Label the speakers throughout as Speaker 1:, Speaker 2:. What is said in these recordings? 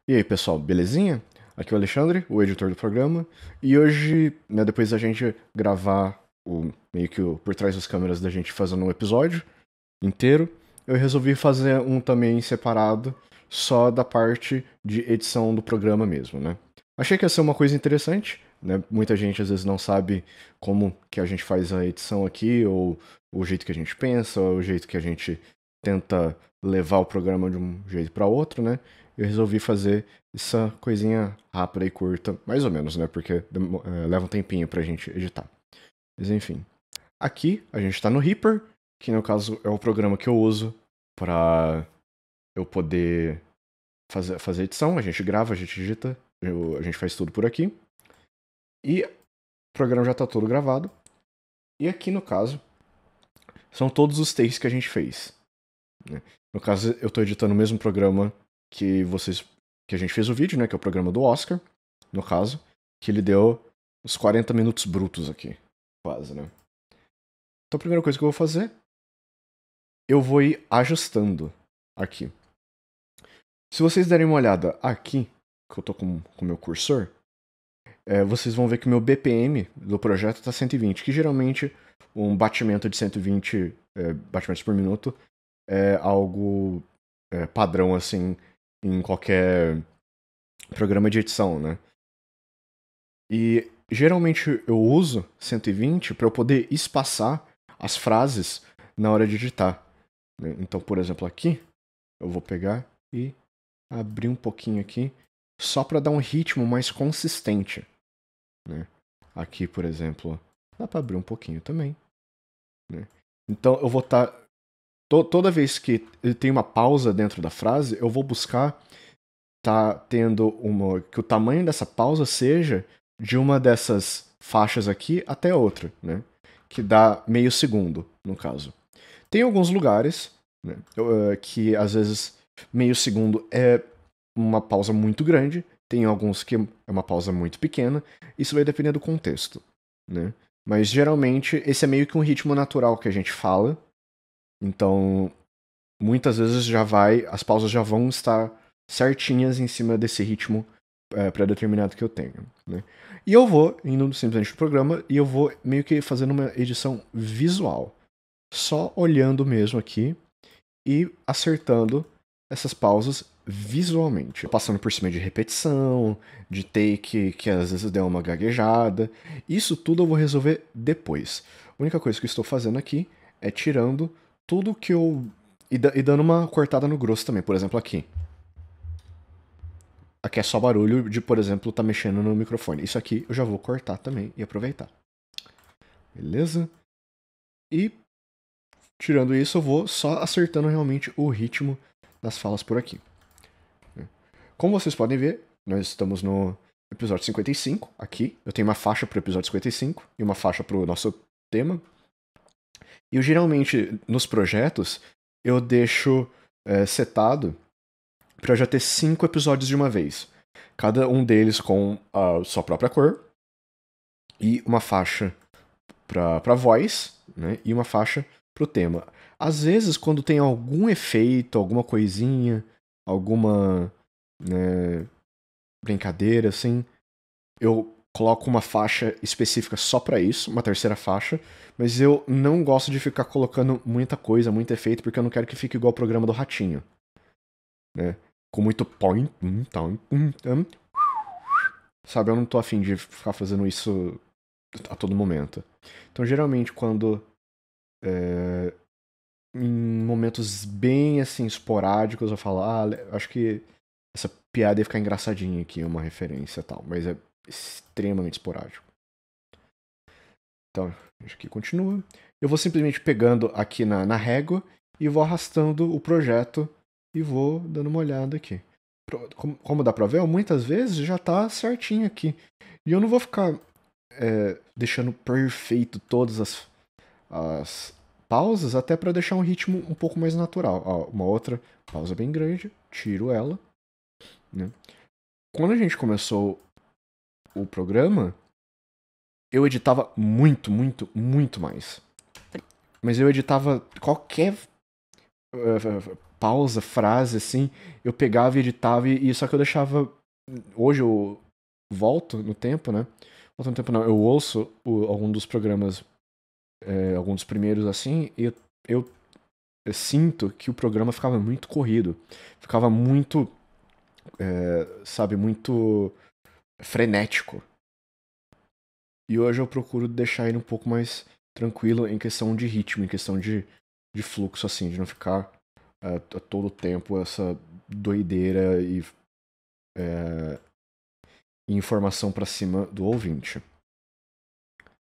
Speaker 1: E aí, pessoal, belezinha? Aqui é o Alexandre, o editor do programa, e hoje, né, depois da gente gravar meio que por trás das câmeras da gente fazendo um episódio inteiro, eu resolvi fazer um também separado, só da parte de edição do programa mesmo, né? Achei que ia ser uma coisa interessante, né? Muita gente às vezes não sabe como que a gente faz a edição aqui, ou o jeito que a gente pensa, ou o jeito que a gente tenta levar o programa de um jeito para outro, né? Eu resolvi fazer essa coisinha rápida e curta, mais ou menos, né? Porque leva um tempinho pra gente editar. Mas enfim. Aqui a gente tá no Reaper, que no caso é o programa que eu uso pra eu poder fazer edição. A gente grava, a gente edita, a gente faz tudo por aqui. E o programa já tá todo gravado. E aqui no caso, são todos os takes que a gente fez, né? No caso, eu tô editando o mesmo programa que a gente fez o vídeo, né? Que é o programa do Oscar, no caso, que ele deu uns 40 minutos brutos aqui, quase, né? Então a primeira coisa que eu vou fazer, eu vou ir ajustando aqui. Se vocês derem uma olhada aqui, que eu tô com o meu cursor, vocês vão ver que o meu BPM do projeto está 120, que geralmente um batimento de 120 batimentos por minuto é algo padrão, assim, em qualquer programa de edição, né? E geralmente eu uso 120 para eu poder espaçar as frases na hora de editar, né? Então, por exemplo, aqui eu vou pegar e abrir um pouquinho aqui só para dar um ritmo mais consistente, né? Aqui, por exemplo, dá para abrir um pouquinho também, né? Então eu vou estar toda vez que tem uma pausa dentro da frase, eu vou buscar tendo que o tamanho dessa pausa seja de uma dessas faixas aqui até outra, né? Que dá meio segundo, no caso. Tem alguns lugares, né, que às vezes meio segundo é uma pausa muito grande, tem alguns que é uma pausa muito pequena, isso vai depender do contexto, né? Mas geralmente esse é meio que um ritmo natural que a gente fala, então muitas vezes as pausas já vão estar certinhas em cima desse ritmo pré-determinado que eu tenho, né? E eu vou indo simplesmente pro programa e eu vou meio que fazendo uma edição visual, só olhando mesmo aqui e acertando essas pausas visualmente, passando por cima de repetição, de take que às vezes deu uma gaguejada. Isso tudo eu vou resolver depois. A única coisa que eu estou fazendo aqui é tirando tudo que eu e dando uma cortada no grosso também, por exemplo, aqui. Aqui é só barulho de, por exemplo, tá mexendo no microfone. Isso aqui eu já vou cortar também e aproveitar. Beleza? E tirando isso, eu vou só acertando realmente o ritmo das falas por aqui. Como vocês podem ver, nós estamos no episódio 55 aqui. Eu tenho uma faixa pro episódio 55 e uma faixa pro nosso tema. E eu geralmente, nos projetos, eu deixo setado para já ter 5 episódios de uma vez. Cada um deles com a sua própria cor e uma faixa para voz, né? E uma faixa pro tema. Às vezes, quando tem algum efeito, alguma coisinha, alguma, né, brincadeira, assim, eu coloco uma faixa específica só para isso, uma terceira faixa, mas eu não gosto de ficar colocando muita coisa, muito efeito, porque eu não quero que fique igual o programa do Ratinho, né? Com muito point, sabe? Eu não tô afim de ficar fazendo isso a todo momento. Então, geralmente, quando em momentos bem assim esporádicos eu falo, acho que essa piada ia ficar engraçadinha aqui, uma referência e tal, mas é extremamente esporádico. Então, acho que continua. Eu vou simplesmente pegando aqui na régua e vou arrastando o projeto e vou dando uma olhada aqui. Como dá pra ver, muitas vezes já tá certinho aqui. E eu não vou ficar deixando perfeito todas as pausas, até para deixar um ritmo um pouco mais natural. Ó, uma outra pausa bem grande, tiro ela, né? Quando a gente começou o programa, eu editava muito, muito, muito mais. Mas eu editava qualquer pausa, frase, assim, eu pegava e editava, e só que eu deixava... Hoje eu volto no tempo, né? Volto no tempo não, eu ouço algum dos programas, algum dos primeiros, assim, e eu sinto que o programa ficava muito corrido. Ficava muito, sabe, muito frenético. E hoje eu procuro deixar ele um pouco mais tranquilo em questão de ritmo, em questão de fluxo, assim, de não ficar a todo tempo essa doideira e informação pra cima do ouvinte.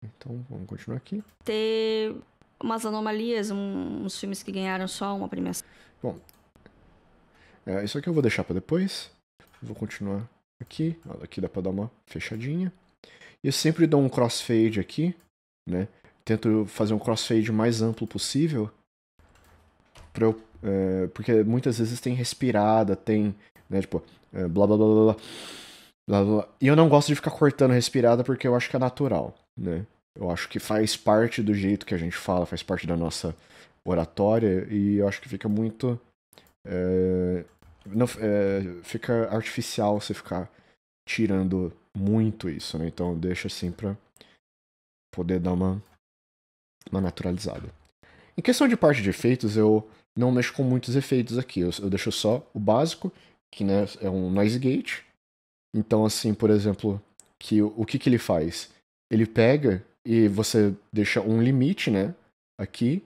Speaker 1: Então, vamos continuar aqui.
Speaker 2: Ter umas anomalias, uns filmes que ganharam só uma premiação.
Speaker 1: Bom, isso aqui eu vou deixar pra depois. Vou continuar aqui. Aqui dá pra dar uma fechadinha. E eu sempre dou um crossfade aqui, né? Tento fazer um crossfade mais amplo possível. Porque muitas vezes tem respirada, tem, né, tipo, blá blá blá blá blá. Blá, blá. E eu não gosto de ficar cortando respirada porque eu acho que é natural, né? Eu acho que faz parte do jeito que a gente fala, faz parte da nossa oratória, e eu acho que fica muito. Não, fica artificial você ficar tirando muito isso, né? Então deixa assim pra poder dar uma naturalizada. Em questão de parte de efeitos, eu não mexo com muitos efeitos aqui. Eu deixo só o básico, que, né, é um noise gate. Então, assim, por exemplo, o que ele faz? Ele pega e você deixa um limite, né, aqui.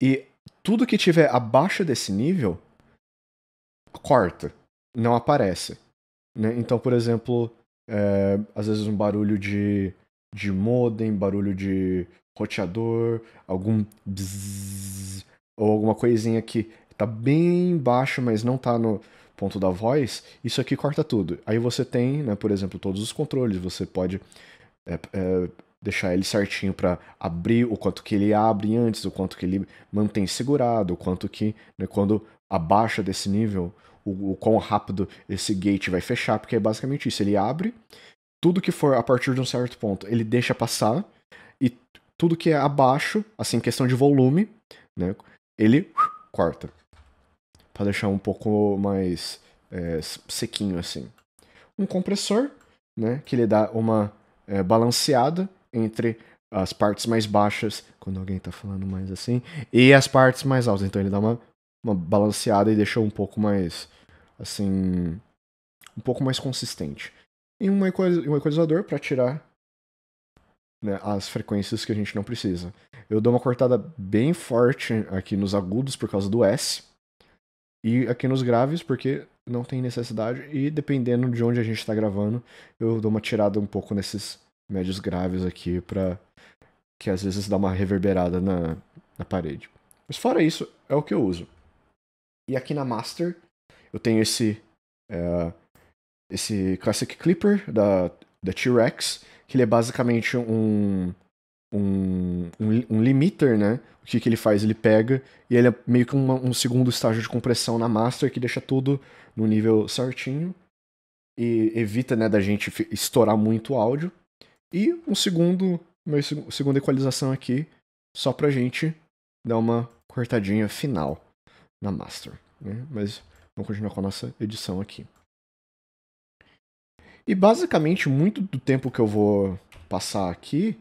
Speaker 1: E tudo que tiver abaixo desse nível, corta. Não aparece. Né? Então, por exemplo, às vezes um barulho de modem, barulho de roteador, algum bzzz, ou alguma coisinha que tá bem baixo, mas não tá no ponto da voz, isso aqui corta tudo. Aí você tem, né, por exemplo, todos os controles, você pode deixar ele certinho para abrir o quanto que ele abre antes, o quanto que ele mantém segurado, o quanto que, né, quando abaixa desse nível, o quão rápido esse gate vai fechar, porque é basicamente isso, ele abre, tudo que for a partir de um certo ponto, ele deixa passar, e tudo que é abaixo, assim, questão de volume, né, ele corta. Para deixar um pouco mais sequinho, assim. Um compressor, né, que ele dá uma balanceada entre as partes mais baixas, quando alguém tá falando mais assim, e as partes mais altas. Então ele dá uma balanceada e deixa um pouco mais, assim, um pouco mais consistente. E um equalizador para tirar, né, as frequências que a gente não precisa. Eu dou uma cortada bem forte aqui nos agudos por causa do S, e aqui nos graves porque não tem necessidade, e dependendo de onde a gente está gravando, eu dou uma tirada um pouco nesses médios graves aqui pra que às vezes dá uma reverberada na parede. Mas fora isso, é o que eu uso. E aqui na Master, eu tenho esse Classic Clipper da T-Rex, que ele é basicamente um limiter, né? O que ele faz? Ele pega e ele é meio que um segundo estágio de compressão na master que deixa tudo no nível certinho e evita, né, da gente estourar muito o áudio. E uma segunda equalização aqui só pra gente dar uma cortadinha final na master, né? Mas vamos continuar com a nossa edição aqui. E basicamente muito do tempo que eu vou passar aqui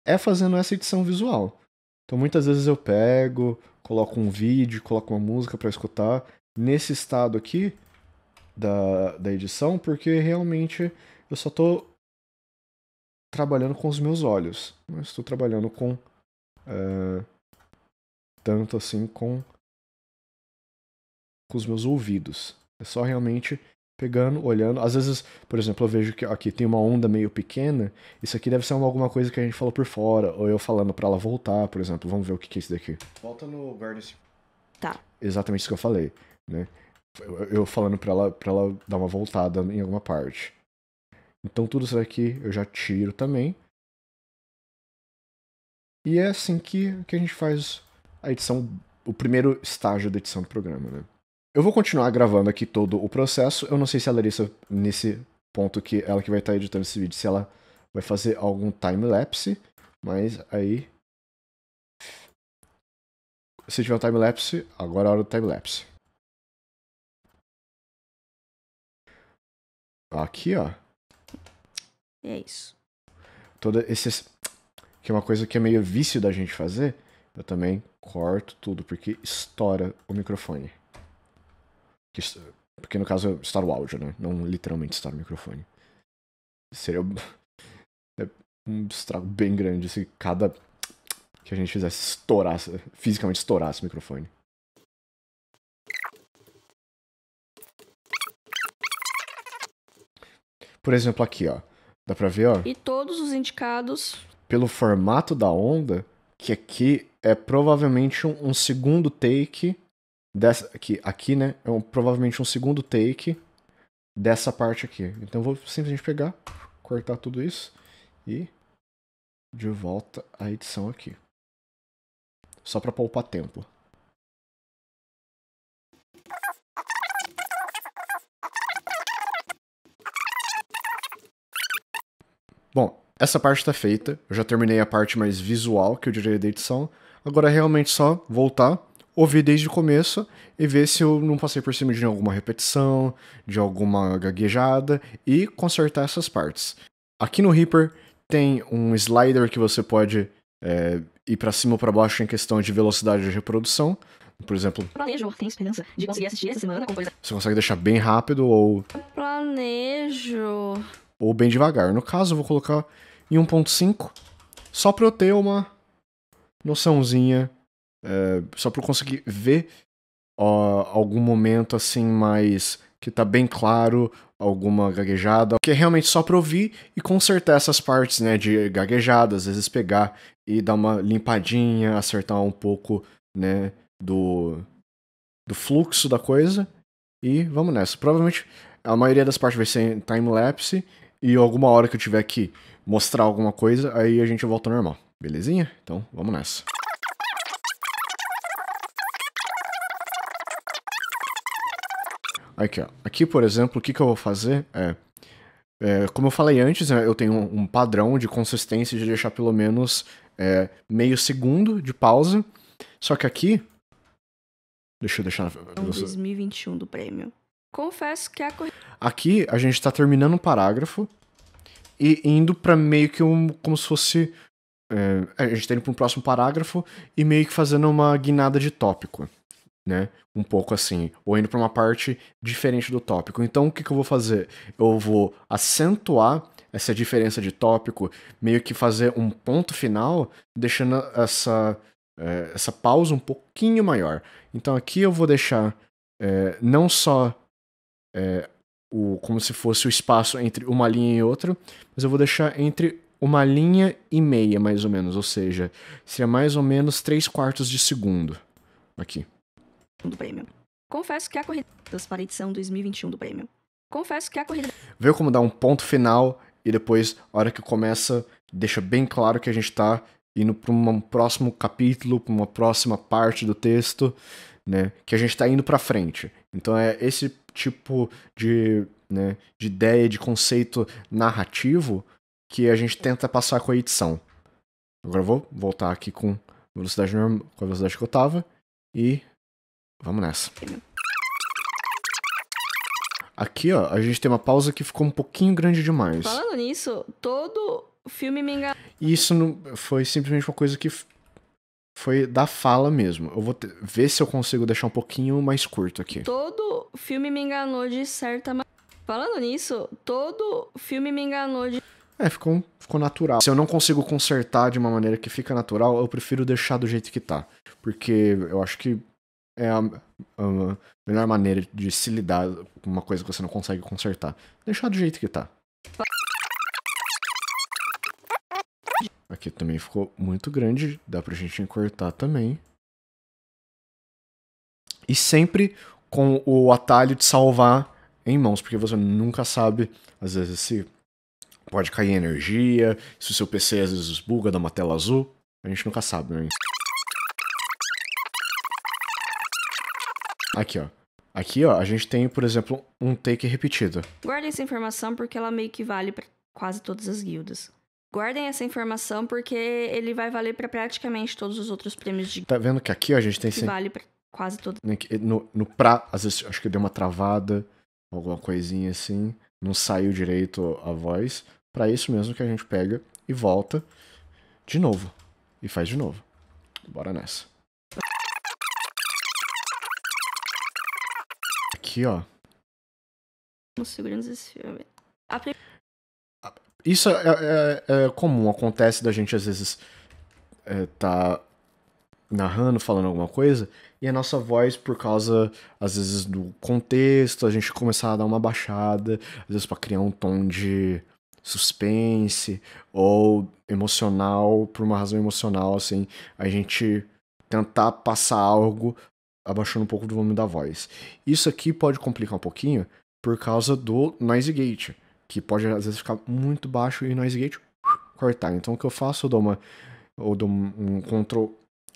Speaker 1: é fazendo essa edição visual. Então muitas vezes eu pego, coloco um vídeo, coloco uma música para escutar nesse estado aqui da edição, porque realmente eu só tô trabalhando com os meus olhos. Não estou trabalhando com tanto assim com os meus ouvidos. É só realmente pegando, olhando. Às vezes, por exemplo, eu vejo que aqui tem uma onda meio pequena. Isso aqui deve ser alguma coisa que a gente falou por fora. Ou eu falando pra ela voltar, por exemplo. Vamos ver o que é isso daqui. Volta no Garden.
Speaker 2: Tá.
Speaker 1: Exatamente isso que eu falei, né? Eu falando pra ela dar uma voltada em alguma parte. Então tudo isso aqui eu já tiro também. E é assim que a gente faz a edição, o primeiro estágio da edição do programa, né? Eu vou continuar gravando aqui todo o processo. Eu não sei se a Larissa, nesse ponto que ela que vai estar editando esse vídeo, se ela vai fazer algum time-lapse, mas aí se tiver um time-lapse, agora é a hora do time-lapse. Aqui, ó.
Speaker 2: É isso.
Speaker 1: Todo esse... Que é uma coisa que é meio vício da gente fazer. Eu também corto tudo, porque estoura o microfone. Porque no caso, estoura o áudio, né? Não literalmente estoura o microfone. Seria um estrago bem grande se cada... Que a gente fizesse estourasse, fisicamente estourasse o microfone. Por exemplo, aqui, ó. Dá pra ver, ó.
Speaker 2: E todos os indicados...
Speaker 1: Pelo formato da onda, que aqui é provavelmente um segundo take dessa aqui, né? É provavelmente um segundo take dessa parte aqui. Então eu vou simplesmente pegar, cortar tudo isso e de volta à edição aqui. Só pra poupar tempo. Bom, essa parte tá feita. Eu já terminei a parte mais visual, que eu diria da edição. Agora é realmente só voltar, ouvir desde o começo e ver se eu não passei por cima de alguma repetição, de alguma gaguejada e consertar essas partes. Aqui no Reaper tem um slider que você pode ir pra cima ou pra baixo em questão de velocidade de reprodução. Por exemplo,
Speaker 2: Planejo, tenho esperança de conseguir assistir essa semana com coisa...
Speaker 1: você consegue deixar bem rápido ou
Speaker 2: Planejo...
Speaker 1: ou bem devagar. No caso, eu vou colocar em 1.5, só para eu ter uma noçãozinha, só para eu conseguir ver algum momento assim mais que tá bem claro, alguma gaguejada, que é realmente só para ouvir e consertar essas partes, né, de gaguejada, às vezes pegar e dar uma limpadinha, acertar um pouco, né, do fluxo da coisa e vamos nessa. Provavelmente a maioria das partes vai ser em time-lapse e alguma hora que eu tiver que mostrar alguma coisa, aí a gente volta ao normal. Belezinha? Então, vamos nessa. Aqui, ó. Aqui, por exemplo, o que eu vou fazer como eu falei antes, né, eu tenho um padrão de consistência de deixar pelo menos meio segundo de pausa. Só que aqui... Deixa eu deixar...
Speaker 2: 2021 do prêmio. Confesso que a corrida...
Speaker 1: Aqui a gente tá terminando um parágrafo e indo pra meio que como se fosse... a gente tá indo pra um próximo parágrafo e meio que fazendo uma guinada de tópico, né? Um pouco assim, ou indo pra uma parte diferente do tópico. Então o que eu vou fazer? Eu vou acentuar essa diferença de tópico, meio que fazer um ponto final, deixando essa pausa um pouquinho maior. Então aqui eu vou deixar não só como se fosse o espaço entre uma linha e outra, mas eu vou deixar entre uma linha e meia, mais ou menos. Ou seja, seria mais ou menos 3/4 de segundo. Aqui.
Speaker 2: Do prêmio. Confesso que a corrida para a edição 2021 do prêmio. Confesso que a corrida...
Speaker 1: Viu como dar um ponto final e depois, a hora que começa, deixa bem claro que a gente tá indo para um próximo capítulo, para uma próxima parte do texto, né? Que a gente tá indo para frente. Então é esse tipo de ideia, de conceito narrativo que a gente tenta passar com a edição. Agora eu vou voltar aqui com a velocidade normal, com a velocidade que eu tava e vamos nessa. Aqui, ó, a gente tem uma pausa que ficou um pouquinho grande demais.
Speaker 2: Falando nisso, todo filme me enganou.
Speaker 1: E isso não foi simplesmente uma coisa que foi da fala mesmo. Eu vou ver se eu consigo deixar um pouquinho mais curto aqui.
Speaker 2: Todo filme me enganou de certa maneira. Falando nisso, todo filme me enganou de...
Speaker 1: Ficou natural. Se eu não consigo consertar de uma maneira que fica natural, eu prefiro deixar do jeito que tá. Porque eu acho que é a melhor maneira de se lidar com uma coisa que você não consegue consertar. Deixar do jeito que tá. Aqui também ficou muito grande, dá pra gente encurtar também. E sempre com o atalho de salvar em mãos, porque você nunca sabe, às vezes, se pode cair energia, se o seu PC às vezes buga, dá uma tela azul. A gente nunca sabe, né? Aqui, ó. Aqui, ó, a gente tem, por exemplo, um take repetido.
Speaker 2: Guarda essa informação porque ela meio que vale pra quase todas as guildas. Guardem essa informação porque ele vai valer pra praticamente todos os outros prêmios de
Speaker 1: Tá vendo que aqui ó, a gente tem
Speaker 2: que vale pra quase todos.
Speaker 1: no pra, às vezes acho que deu uma travada, alguma coisinha assim, não saiu direito a voz. Pra isso mesmo que a gente pega e volta de novo e faz de novo. Bora nessa. Aqui, ó.
Speaker 2: Segurando esse filme.
Speaker 1: Isso é comum, acontece da gente às vezes tá narrando, falando alguma coisa, e a nossa voz, por causa, às vezes, do contexto, a gente começar a dar uma baixada, às vezes pra criar um tom de suspense ou emocional, por uma razão emocional, assim, a gente tentar passar algo abaixando um pouco do volume da voz. Isso aqui pode complicar um pouquinho por causa do noise gate, que pode às vezes ficar muito baixo e o noise gate cortar. Então o que eu faço, eu dou um Ctrl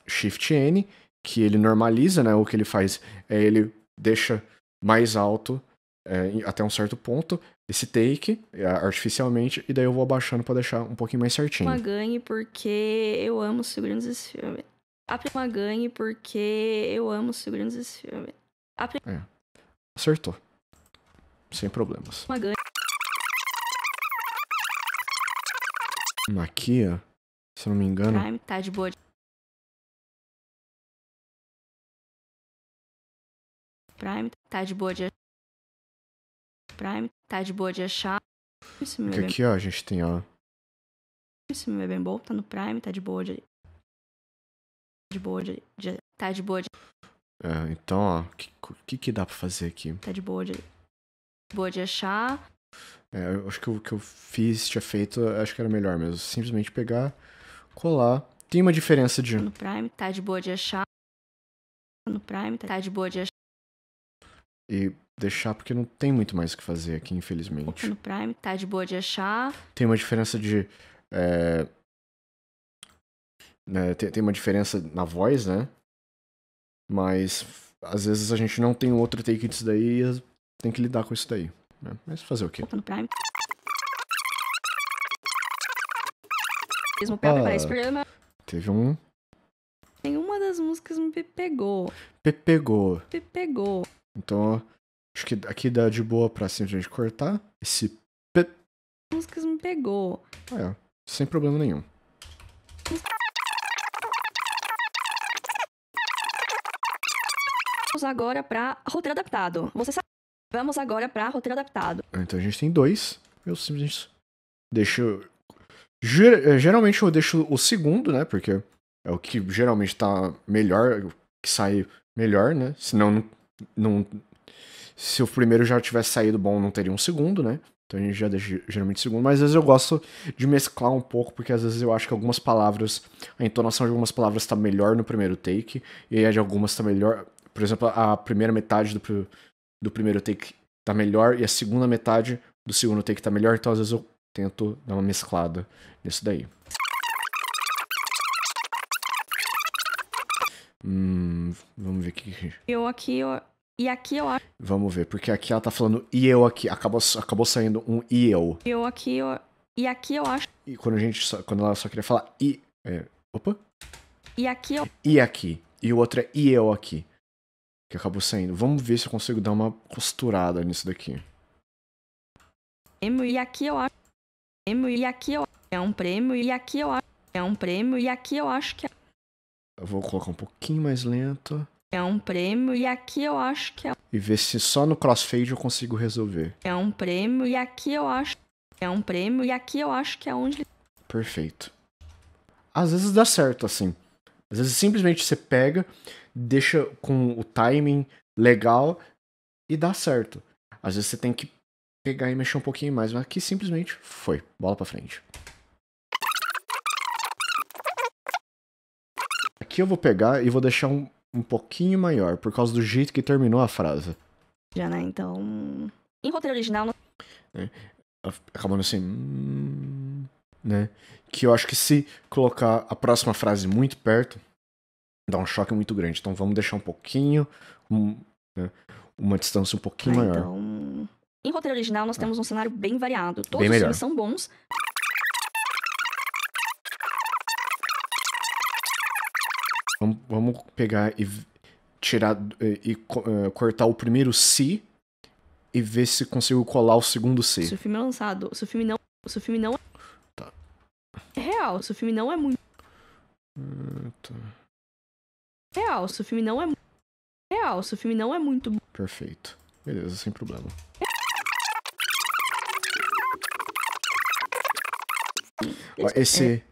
Speaker 1: Shift N, que ele normaliza, né? O que ele faz é ele deixa mais alto até um certo ponto esse take artificialmente, e daí eu vou abaixando pra deixar um pouquinho mais certinho.
Speaker 2: Uma ganhe porque eu amo segurança desse filme. Uma ganhe porque eu amo segurança desse filme.
Speaker 1: Acertou. Sem problemas.
Speaker 2: Uma ganhe.
Speaker 1: Aqui, ó, se eu não me engano.
Speaker 2: Prime tá de boa. Prime tá de boa de Prime tá de boa de achar. Esse
Speaker 1: Porque aqui, ó, a gente tem, ó.
Speaker 2: Esse meu é bem bom, tá no Prime, tá de boa de tá de boa de
Speaker 1: Então, ó, o que dá pra fazer aqui?
Speaker 2: tá de boa de achar.
Speaker 1: Eu acho que o que eu fiz, tinha feito, acho que era melhor mesmo. Simplesmente pegar, colar. Tem uma diferença de...
Speaker 2: No Prime, tá de boa de achar. No Prime, tá de boa de achar.
Speaker 1: E deixar, porque não tem muito mais o que fazer aqui, infelizmente.
Speaker 2: No Prime, tá de boa de achar.
Speaker 1: Tem uma diferença de... tem uma diferença na voz, né? Mas, às vezes, a gente não tem outro take disso daí e tem que lidar com isso daí. Né? Mas fazer o quê?
Speaker 2: No Prime. Mesmo pra preparar esse programa.
Speaker 1: Teve um...
Speaker 2: Nenhuma das músicas me pegou.
Speaker 1: Pegou. Então, acho que aqui dá de boa pra simplesmente cortar esse
Speaker 2: músicas me pegou.
Speaker 1: Sem problema nenhum.
Speaker 2: Vamos agora pra roteiro adaptado. Você sabe? Vamos agora pra roteiro adaptado.
Speaker 1: Então a gente tem 2. Eu simplesmente deixo... Geralmente eu deixo o segundo, né? Porque é o que geralmente tá melhor, que sai melhor, né? Senão não... Se o primeiro já tivesse saído bom, não teria um segundo, né? Então a gente já deixa geralmente o segundo. Mas às vezes eu gosto de mesclar um pouco, porque às vezes eu acho que algumas palavras... A entonação de algumas palavras tá melhor no primeiro take, e aí a de algumas tá melhor... Por exemplo, a primeira metade do primeiro take tá melhor, e a segunda metade do segundo take tá melhor, então às vezes eu tento dar uma mesclada nisso daí. Vamos ver aqui.
Speaker 2: E aqui eu acho.
Speaker 1: Vamos ver, porque aqui ela tá falando e eu aqui. Acabou saindo um e eu.
Speaker 2: E aqui eu acho.
Speaker 1: E quando ela só queria falar e. Opa!
Speaker 2: E aqui eu.
Speaker 1: E aqui. E o outro é e eu aqui. Que acabou saindo. Vamos ver se eu consigo dar uma costurada nisso daqui.
Speaker 2: E aqui eu acho. E aqui eu. É um prêmio. E aqui eu acho. É um prêmio. E aqui eu acho que é.
Speaker 1: Eu vou colocar um pouquinho mais lento.
Speaker 2: É um prêmio. E aqui eu acho que é.
Speaker 1: E ver se só no crossfade eu consigo resolver.
Speaker 2: É um prêmio. E aqui eu acho. É um prêmio. E aqui eu acho que é onde.
Speaker 1: Perfeito. Às vezes dá certo, assim. Às vezes simplesmente você pega, deixa com o timing legal e dá certo. Às vezes você tem que pegar e mexer um pouquinho mais, mas aqui simplesmente foi. Bola pra frente. Aqui eu vou pegar e vou deixar um pouquinho maior, por causa do jeito que terminou a frase.
Speaker 2: Já, né? Então... Em roteiro original...
Speaker 1: Acabando assim... né? Que eu acho que se colocar a próxima frase muito perto, dá um choque muito grande. Então vamos deixar um pouquinho... né? Uma distância um pouquinho maior.
Speaker 2: Então... Em roteiro original nós temos um cenário bem variado. Todos
Speaker 1: bem
Speaker 2: os
Speaker 1: melhor.
Speaker 2: filmes são bons.
Speaker 1: Vamos pegar e tirar e cortar o primeiro se e ver se consigo colar o segundo se.
Speaker 2: Se o filme é lançado, se o filme não
Speaker 1: Tá.
Speaker 2: é real, se o filme não é muito
Speaker 1: Tá.
Speaker 2: real, se o filme não é real, se o filme não é muito
Speaker 1: Perfeito. Beleza, sem problema. Ó, esse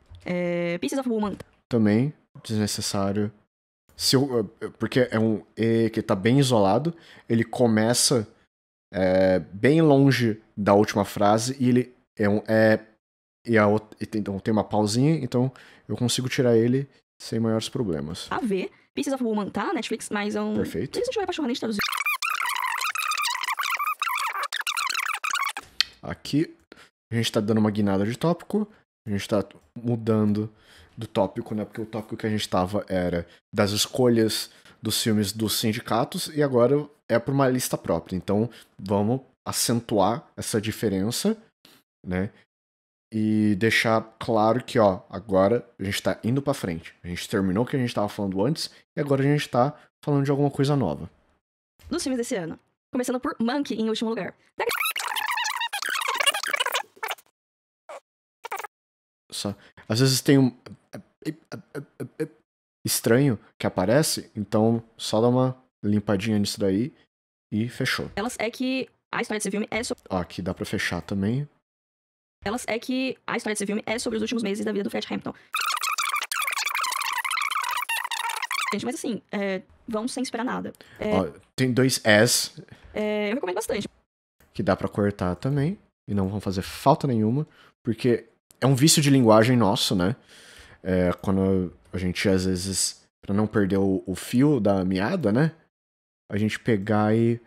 Speaker 2: Pieces of Woman.
Speaker 1: também, desnecessário. Porque é um E que tá bem isolado. Ele começa bem longe da última frase e ele é um então tem uma pausinha, então eu consigo tirar ele sem maiores problemas.
Speaker 2: A ver, Pieces of Woman tá, Netflix, mas é um...
Speaker 1: Perfeito.
Speaker 2: Eles não tiveram pra nem traduzir.
Speaker 1: Aqui a gente tá dando uma guinada de tópico, a gente tá mudando do tópico, né? Porque o tópico que a gente tava era das escolhas dos filmes dos sindicatos e agora é para uma lista própria. Então vamos acentuar essa diferença, né? E deixar claro que, ó, agora a gente tá indo pra frente. A gente terminou o que a gente tava falando antes e agora a gente tá falando de alguma coisa nova.
Speaker 2: Dos filmes desse ano. Começando por Monkey, em último lugar.
Speaker 1: Só, às vezes tem um estranho que aparece, então só dá uma limpadinha nisso daí e fechou.
Speaker 2: Elas é que a história desse filme é sobre...
Speaker 1: Ó, aqui dá pra fechar também.
Speaker 2: Elas é que a história desse filme é sobre os últimos meses da vida do Fred Hampton. Gente, mas assim, vão sem esperar nada.
Speaker 1: Ó, tem 2 S
Speaker 2: Eu recomendo bastante.
Speaker 1: que dá pra cortar também e não vão fazer falta nenhuma, porque é um vício de linguagem nosso, né? Quando a gente, às vezes, pra não perder o fio da meada, né? A gente pegar e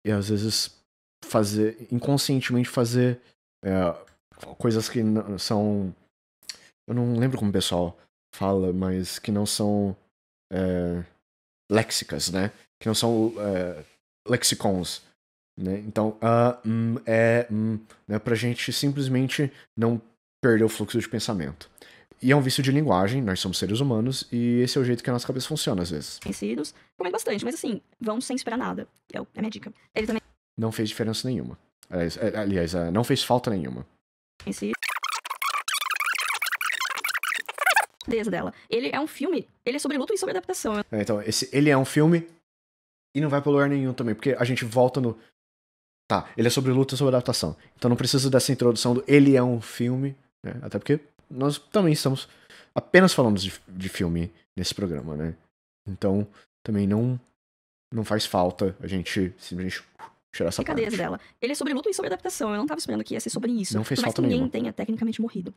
Speaker 1: às vezes inconscientemente fazer coisas que são, eu não lembro como o pessoal fala, mas que não são léxicas, né? Que não são lexicons, né? Então, né? Pra gente simplesmente não perder o fluxo de pensamento. E é um vício de linguagem, nós somos seres humanos, e esse é o jeito que a nossa cabeça funciona, às vezes.
Speaker 2: Conhecidos, recomendo bastante, mas assim, vão sem esperar nada. É a minha dica. Ele também
Speaker 1: Não fez diferença nenhuma. Aliás, não fez falta nenhuma.
Speaker 2: conhecido. Dela. Ele é um filme, ele é sobre luto e sobre adaptação.
Speaker 1: Então, ele é um filme e não vai pra lugar nenhum também, porque a gente volta no... Tá, ele é sobre luta e sobre adaptação. Então não precisa dessa introdução do ele é um filme, né? Até porque nós também estamos apenas falando de filme nesse programa, né? Então também não faz falta a gente simplesmente tirar essa parte.
Speaker 2: Dela. Ele é sobre luto e sobre adaptação. Eu não tava esperando que ia ser sobre isso.
Speaker 1: Não fez
Speaker 2: por mais
Speaker 1: falta
Speaker 2: que ninguém
Speaker 1: nenhuma.
Speaker 2: tenha tecnicamente morrido.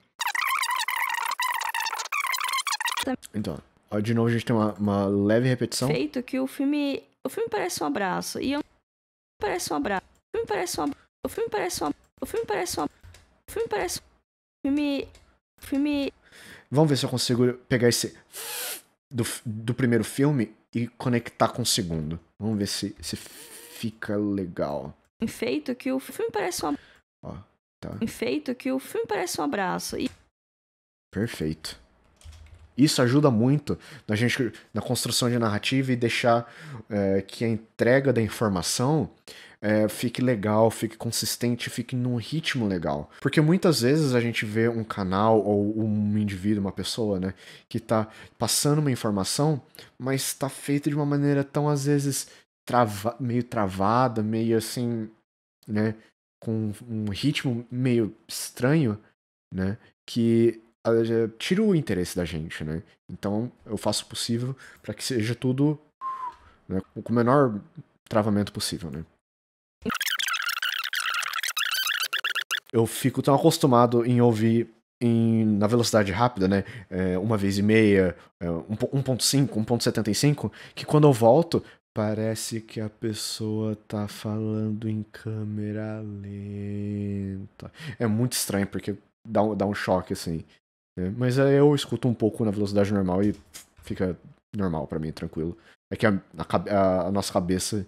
Speaker 1: Então, ó, de novo a gente tem uma leve repetição.
Speaker 2: Feito que o filme parece um abraço. E eu parece um abraço. O filme parece um abraço. O filme parece um abraço. O filme parece um abraço. O filme parece um filme.
Speaker 1: Vamos ver se eu consigo pegar esse do primeiro filme e conectar com o segundo. Vamos ver se fica legal.
Speaker 2: Feito que o filme parece um abraço.
Speaker 1: Ó, tá.
Speaker 2: Feito que o filme parece um abraço. E...
Speaker 1: Perfeito. Isso ajuda muito na construção de narrativa e deixar que a entrega da informação fique legal, fique consistente, fique num ritmo legal. Porque muitas vezes a gente vê um canal ou um indivíduo, uma pessoa, né, que tá passando uma informação, mas tá feita de uma maneira tão, às vezes, meio travada, meio assim, né, com um ritmo meio estranho, né, que tira o interesse da gente, né? Então eu faço o possível para que seja tudo, né, com o menor travamento possível, né? Eu fico tão acostumado em ouvir na velocidade rápida, né? 1,5, 1.5, 1.75, que quando eu volto, parece que a pessoa tá falando em câmera lenta. É muito estranho, porque dá um choque, assim. Mas eu escuto um pouco na velocidade normal e fica normal pra mim, tranquilo. É que a nossa cabeça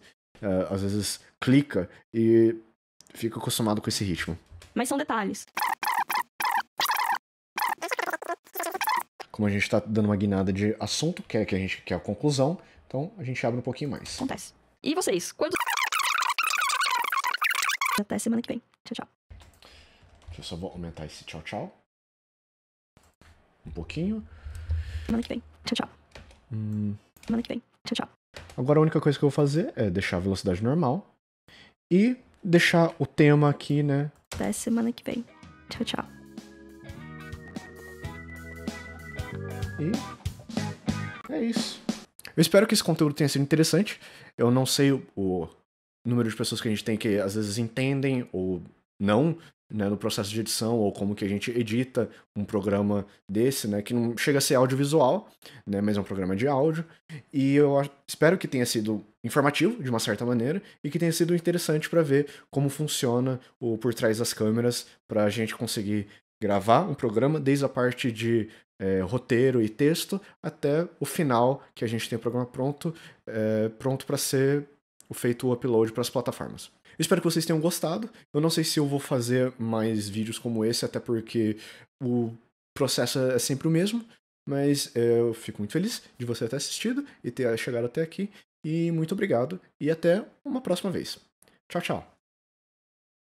Speaker 1: às vezes clica e fica acostumado com esse ritmo.
Speaker 2: Mas são detalhes.
Speaker 1: como a gente tá dando uma guinada de assunto, que a gente quer a conclusão, então a gente abre um pouquinho mais.
Speaker 2: Acontece. E vocês, quando... Até semana que vem. Tchau, tchau.
Speaker 1: Eu só vou aumentar esse tchau, tchau. Um pouquinho.
Speaker 2: Semana que vem. Tchau, tchau. Semana que vem. Tchau, tchau.
Speaker 1: Agora a única coisa que eu vou fazer é deixar a velocidade normal e deixar o tema aqui, né?
Speaker 2: Até semana que vem. Tchau, tchau.
Speaker 1: E é isso. Eu espero que esse conteúdo tenha sido interessante. Eu não sei o número de pessoas que a gente tem que às vezes entendem ou não, né, no processo de edição, ou como que a gente edita um programa desse, né, que não chega a ser audiovisual, né, mas é um programa de áudio. E eu espero que tenha sido informativo, de uma certa maneira, e que tenha sido interessante para ver como funciona o por trás das câmeras, para a gente conseguir gravar um programa desde a parte de roteiro e texto até o final, que a gente tem o programa pronto para ser feito o upload para as plataformas. Eu espero que vocês tenham gostado. Eu não sei se eu vou fazer mais vídeos como esse, até porque o processo é sempre o mesmo, mas eu fico muito feliz de você ter assistido e ter chegado até aqui. E muito obrigado e até uma próxima vez. Tchau, tchau.